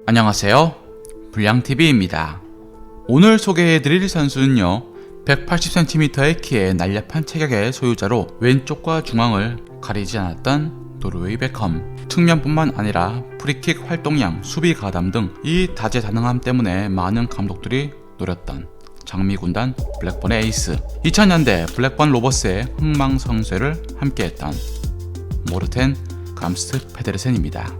안녕하세요, 불량TV입니다. 오늘 소개해드릴 선수는요, 180cm의 키에 날렵한 체격의 소유자로 왼쪽과 중앙을 가리지 않았던 노르웨이 베컴. 측면뿐만 아니라 프리킥 활동량, 수비 가담 등 이 다재다능함 때문에 많은 감독들이 노렸던 장미군단 블랙번의 에이스. 2000년대 블랙번 로버스의 흥망성쇠를 함께했던 모르텐 감스트 페데르센입니다.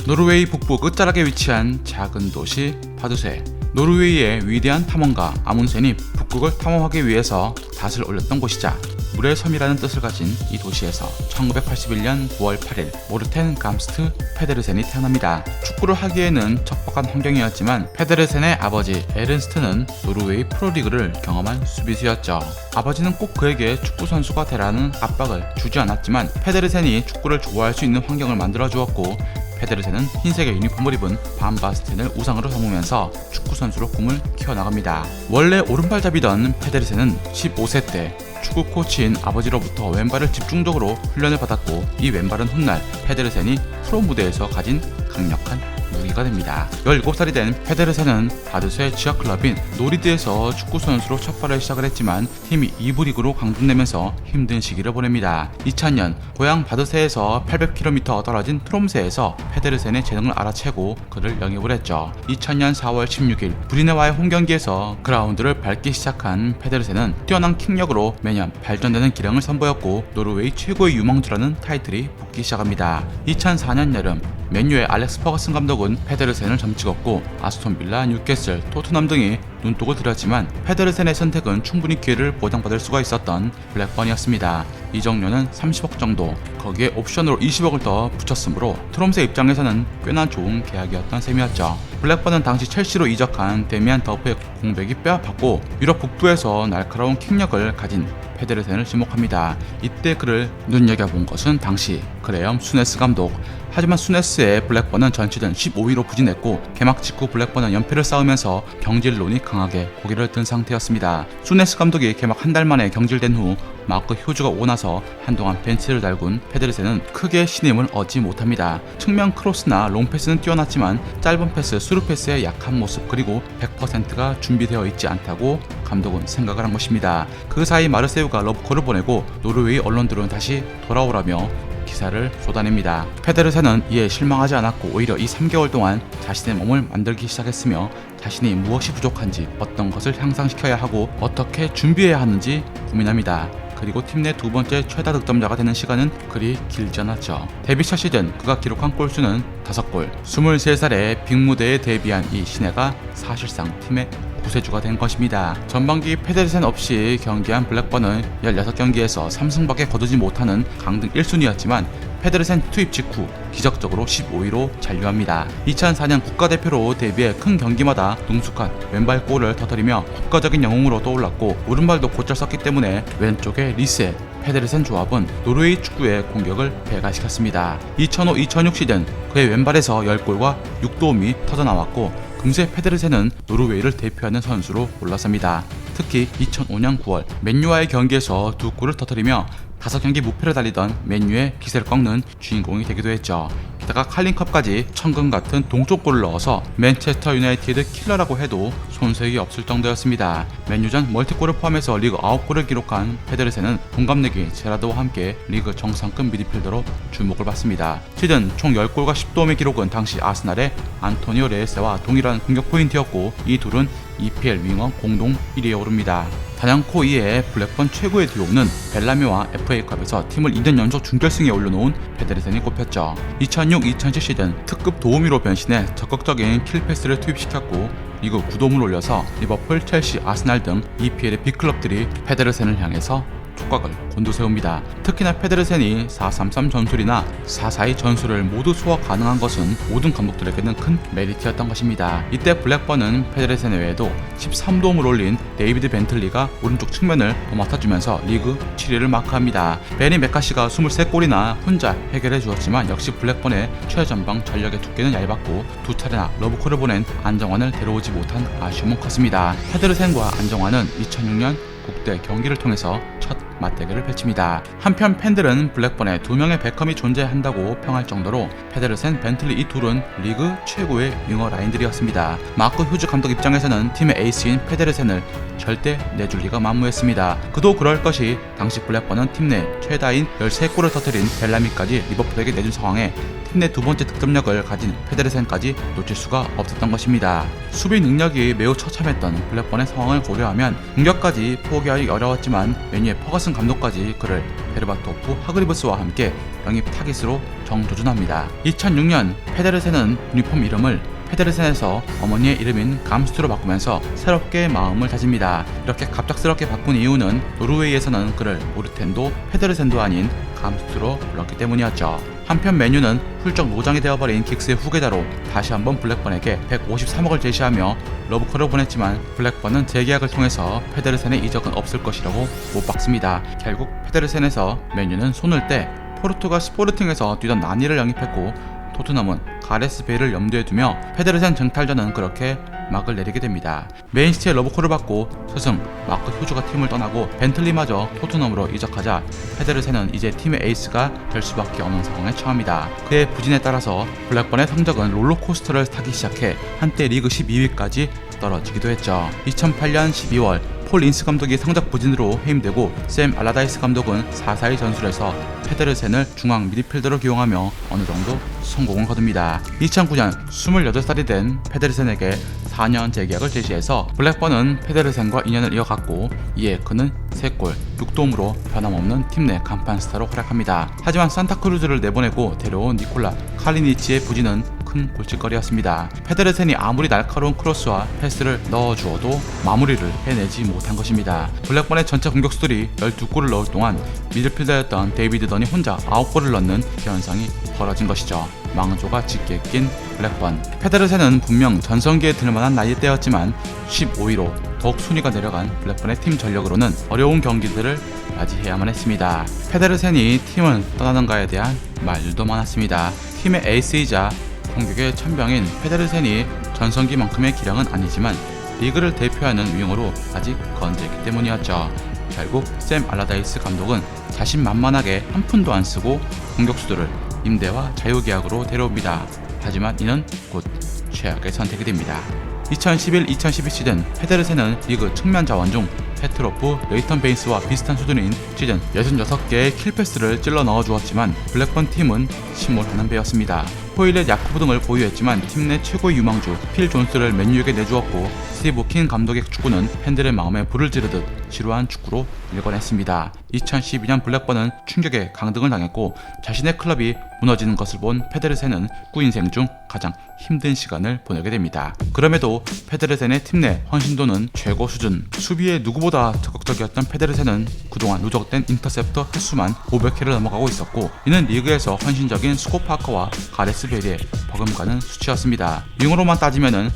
노르웨이 북부 끝자락에 위치한 작은 도시 바두세. 노르웨이의 위대한 탐험가 아문센이 북극을 탐험하기 위해서 닷을 올렸던 곳이자 물의 섬이라는 뜻을 가진 이 도시에서 1981년 9월 8일 모르텐 감스트 페데르센이 태어납니다. 축구를 하기에는 척박한 환경이었지만 페데르센의 아버지 에른스트는 노르웨이 프로리그를 경험한 수비수였죠. 아버지는 꼭 그에게 축구 선수가 되라는 압박을 주지 않았지만 페데르센이 축구를 좋아할 수 있는 환경을 만들어 주었고, 페데르센은 흰색의 유니폼을 입은 반 바스텐을 우상으로 삼으면서 축구 선수로 꿈을 키워나갑니다. 원래 오른발잡이던 페데르센은 15세 때 축구 코치인 아버지로부터 왼발을 집중적으로 훈련을 받았고, 이 왼발은 훗날 페데르센이 프로 무대에서 가진 강력한 무기가 됩니다. 17살이 된 페데르센은 바두세 지역 클럽인 노리드에서 축구 선수로 첫 발을 시작을 했지만 팀이 2부 리그로 강등되면서 힘든 시기를 보냅니다. 2000년 고향 바두세에서 800km 떨어진 트롬세에서 페데르센의 재능을 알아채고 그를 영입을 했죠. 2000년 4월 16일 브리네와의 홈경기에서 그라운드를 밟기 시작한 페데르센은 뛰어난 킥력으로 매년 발전되는 기량을 선보였고, 노르웨이 최고의 유망주라는 타이틀이 붙기 시작합니다. 2004년 여름 맨유의 알렉스 퍼거슨 감독은 페데르센을 점찍었고, 아스톤 빌라, 뉴캐슬, 토트넘 등이 눈독을 들였지만 페데르센의 선택은 충분히 기회를 보장받을 수가 있었던 블랙번이었습니다. 이적료는 30억 정도, 거기에 옵션으로 20억을 더 붙였으므로 트롬세 입장에서는 꽤나 좋은 계약이었던 셈이었죠. 블랙번은 당시 첼시로 이적한 데미안 더프의 공백이 빼앗았고, 유럽 북부에서 날카로운 킥력을 가진 페데르센을 지목합니다. 이때 그를 눈여겨본 것은 당시 그레엄 수네스 감독. 하지만 수네스의 블랙번은 전 시즌 15위로 부진했고, 개막 직후 블랙번은 연패를 쌓으면서 경질론이 강하게 고개를 든 상태였습니다. 수네스 감독이 개막 한 달 만에 경질된 후 마크 휴즈가 오고 나서 한동안 벤치를 달군 페데르센은 크게 신임을 얻지 못합니다. 측면 크로스나 롱패스는 뛰어났지만 짧은 패스, 스루 패스의 약한 모습, 그리고 100%가 준비되어 있지 않다고 감독은 생각을 한 것입니다. 그 사이 마르세유가 러브콜을 보내고 노르웨이 언론들은 다시 돌아오라며 기사를 쏟아냅니다. 페데르센은 이에 실망하지 않았고 오히려 이 3개월 동안 자신의 몸을 만들기 시작했으며 자신이 무엇이 부족한지, 어떤 것을 향상시켜야 하고 어떻게 준비해야 하는지 고민합니다. 그리고 팀 내 두 번째 최다 득점자가 되는 시간은 그리 길지 않았죠. 데뷔 첫 시즌 그가 기록한 골수는 5골. 23살에 빅무대에 데뷔한 이 신예가 사실상 팀의 구세주가 된 것입니다. 전반기 페데르센 없이 경기한 블랙번은 16경기에서 3승밖에 거두지 못하는 강등 1순위였지만 페데르센 투입 직후 기적적으로 15위로 잔류합니다. 2004년 국가대표로 데뷔해 큰 경기마다 능숙한 왼발골을 터뜨리며 국가적인 영웅으로 떠올랐고, 오른발도 곧잘 썼기 때문에 왼쪽의 리세, 페데르센 조합은 노르웨이 축구의 공격을 배가시켰습니다. 2005-2006 시즌 그의 왼발에서 10골과 6도움이 터져나왔고, 금세 페데르센은 노르웨이를 대표하는 선수로 올라섭니다. 특히 2005년 9월 맨유와의 경기에서 2골을 터뜨리며 5경기 무패를 달리던 맨유의 기세를 꺾는 주인공이 되기도 했죠. 게다가 칼링컵까지 천금 같은 동쪽골을 넣어서 맨체스터 유나이티드 킬러라고 해도 손색이 없을 정도였습니다. 맨유전 멀티골을 포함해서 리그 9골을 기록한 페데르센은 동갑내기 제라드와 함께 리그 정상급 미드필더로 주목을 받습니다. 시즌 총 10골과 10도움의 기록은 당시 아스날의 안토니오 레에세와 동일한 공격 포인트였고, 이 둘은 EPL 윙어 공동 1위에 오릅니다. 단연코 이에 블랙번 최고의 듀오는 벨라미와 FA컵에서 팀을 2년 연속 준결승에 올려놓은 페데르센이 꼽혔죠. 2006-2007 시즌 특급 도우미로 변신해 적극적인 킬패스를 투입시켰고, 리그 9도움을 올려서 리버풀, 첼시, 아스날 등 EPL의 빅클럽들이 페데르센을 향해서 촉각을 곤두세웁니다. 특히나 페데르센이 4-3-3 전술이나 4-4-2 전술을 모두 소화 가능한 것은 모든 감독들에게는 큰 메리트였던 것입니다. 이때 블랙번은 페데르센 외에도 13도움을 올린 데이비드 벤틀리가 오른쪽 측면을 더 맡아주면서 리그 7위를 마크합니다. 베니 메카시가 23골이나 혼자 해결해 주었지만 역시 블랙번의 최전방 전력의 두께는 얇았고, 2차례나 러브콜을 보낸 안정환을 데려오지 못한 아쉬움은 컸습니다. 페데르센과 안정환은 2006년 국대 경기를 통해서 첫 맞대결을 펼칩니다. 한편 팬들은 블랙번에 2명의 베컴이 존재한다고 평할 정도로 페데르센, 벤틀리 이 둘은 리그 최고의 윙어 라인들이었습니다. 마크 휴즈 감독 입장에서는 팀의 에이스인 페데르센을 절대 내줄 리가 만무했습니다. 그도 그럴 것이 당시 블랙번은 팀 내 최다인 13골을 터뜨린 벨라미까지 리버풀에게 내준 상황에 팀 내 두 번째 득점력을 가진 페데르센까지 놓칠 수가 없었던 것입니다. 수비 능력이 매우 처참했던 블랙번의 상황을 고려하면 공격까지 포기하기 어려웠지만 메뉴의 퍼거슨 감독까지 그를 베르바토프 하그리브스와 함께 영입 타깃으로 정조준합니다. 2006년 페데르센은 유니폼 이름을 페데르센에서 어머니의 이름인 감스트로 바꾸면서 새롭게 마음을 다집니다. 이렇게 갑작스럽게 바꾼 이유는 노르웨이에서는 그를 오르텐도 페데르센도 아닌 감스트로 불렀기 때문이었죠. 한편 메뉴는 훌쩍 노장이 되어버린 긱스의 후계자로 다시 한번 블랙번에게 153억을 제시하며 러브콜을 보냈지만 블랙번은 재계약을 통해서 페데르센의 이적은 없을 것이라고 못 박습니다. 결국 페데르센에서 메뉴는 손을 떼 포르투갈 스포르팅에서 뛰던 나니를 영입했고 토트넘은 가레스 베일을 염두에 두며 페데르센 쟁탈전은 그렇게 막을 내리게 됩니다. 맨시티의 러브콜을 받고 스승 마크 휴즈가 팀을 떠나고 벤틀리마저 토트넘으로 이적하자 페데르센은 이제 팀의 에이스가 될 수밖에 없는 상황에 처합니다. 그의 부진에 따라서 블랙번의 성적은 롤러코스터를 타기 시작해 한때 리그 12위까지 떨어지기도 했죠. 2008년 12월 폴 인스 감독이 성적 부진으로 해임되고 샘 알라다이스 감독은 4-4-2 전술에서 페데르센을 중앙 미드필더로 기용하며 어느 정도 성공을 거둡니다. 2009년 28살이 된 페데르센에게 4년 재계약을 제시해서 블랙번은 페데르센과 인연을 이어갔고 이에 그는 3골 6도움으로 변함없는 팀 내 간판 스타로 활약합니다. 하지만 산타크루즈를 내보내고 데려온 니콜라 칼리니치의 부진은 큰 골칫거리였습니다. 페데르센이 아무리 날카로운 크로스와 패스를 넣어주어도 마무리를 해내지 못한 것입니다. 블랙번의 전체 공격수들이 12골을 넣을 동안 미드필더였던 데이비드 던이 혼자 9골을 넣는 현상이 벌어진 것이죠. 망조가 짙게 낀 블랙번. 페데르센은 분명 전성기에 들만한 나이대였지만 15위로 더욱 순위가 내려간 블랙번의 팀 전력으로는 어려운 경기들을 맞이해야만 했습니다. 페데르센이 팀을 떠나는가에 대한 말들도 많았습니다. 팀의 에이스이자 공격의 천병인 페데르센이 전성기만큼의 기량은 아니지만 리그를 대표하는 윙어로 아직 건재했기 때문이었죠. 결국 샘 알라다이스 감독은 자신만만하게 한 푼도 안 쓰고 공격수들을 임대와 자유계약으로 데려옵니다. 하지만 이는 곧 최악의 선택이 됩니다. 2011-2012 시즌 페데르센은 리그 측면 자원 중 페트로프, 레이턴 베인스와 비슷한 수준인 시즌 66개의 킬패스를 찔러 넣어주었지만 블랙번 팀은 침몰하는 배였습니다. 호일렛 야쿠브 등을 보유했지만 팀 내 최고의 유망주 필 존스를 맨유에게 내주었고 스티브 킨 감독의 축구는 팬들의 마음에 불을 지르듯 지루한 축구로 일관했습니다. 2012년 블랙번은 충격에 강등을 당했고 자신의 클럽이 무너지는 것을 본 페데르센은 축구 인생 중 가장 힘든 시간을 보내게 됩니다. 그럼에도 페데르센의 팀 내 헌신도는 최고 수준. 수비에 누구보다 적극적이었던 페데르센은 그동안 누적된 인터셉터 횟수만 500회를 넘어가고 있었고 이는 리그에서 헌신적인 스코 파커와 가레스 베일에 버금가는 수치였습니다. 윙으로만 따지면은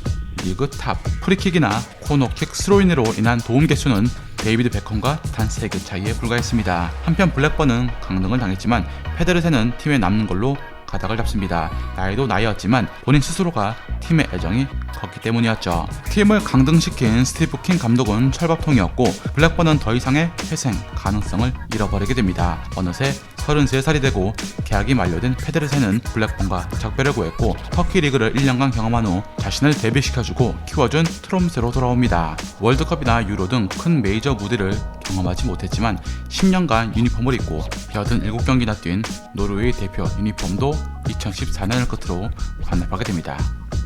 리그 탑. 프리킥이나 코너킥, 스로인으로 인한 도움 개수는 데이비드 베컴과 단 3개 차이에 불과했습니다. 한편 블랙번은 강등을 당했지만 페데르센은 팀에 남는 걸로 가닥을 잡습니다. 나이도 나이였지만 본인 스스로가 팀의 애정이 컸기 때문이었죠. 팀을 강등시킨 스티브 킹 감독은 철밥통이었고 블랙번은 더 이상의 회생 가능성을 잃어버리게 됩니다. 어느새 33살이 되고 계약이 만료된 페데르센은 블랙번과 작별을 고했고 터키 리그를 1년간 경험한 후 자신을 데뷔시켜주고 키워준 트롬스로 돌아옵니다. 월드컵이나 유로 등 큰 메이저 무대를 경험하지 못했지만 10년간 유니폼을 입고 87경기나 뛴 노르웨이 대표 유니폼도 2014년을 끝으로 반납하게 됩니다.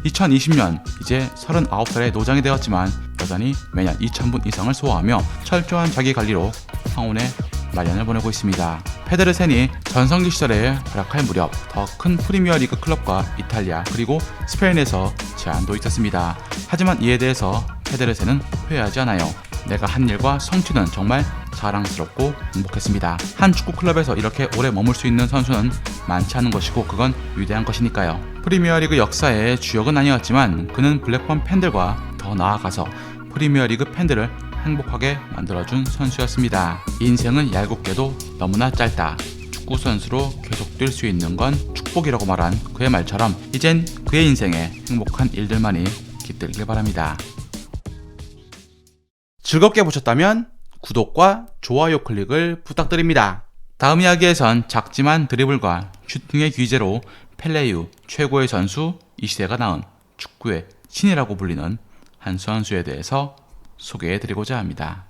2020년 이제 39살의 노장이 되었지만 여전히 매년 2,000분 이상을 소화하며 철저한 자기 관리로 황혼의 말년을 보내고 있습니다. 페데르센이 전성기 시절에 활약할 무렵 더 큰 프리미어리그 클럽과 이탈리아 그리고 스페인에서 제안도 있었습니다. 하지만 이에 대해서 페데르센은 후회하지 않아요. 내가 한 일과 성취는 정말 자랑스럽고 행복했습니다. 한 축구 클럽에서 이렇게 오래 머물 수 있는 선수는 많지 않은 것이고 그건 위대한 것이니까요. 프리미어리그 역사의 주역은 아니었지만 그는 블랙번 팬들과 더 나아가서 프리미어리그 팬들을 행복하게 만들어준 선수였습니다. 인생은 얄궂게도 너무나 짧다. 축구 선수로 계속 뛸 수 있는 건 축복이라고 말한 그의 말처럼 이젠 그의 인생에 행복한 일들만이 깃들길 바랍니다. 즐겁게 보셨다면 구독과 좋아요 클릭을 부탁드립니다. 다음 이야기에선 작지만 드리블과 슈팅의 귀재로 펠레 이후 최고의 선수, 이 시대가 낳은 축구의 신이라고 불리는 한수 선수에 대해서 소개해드리고자 합니다.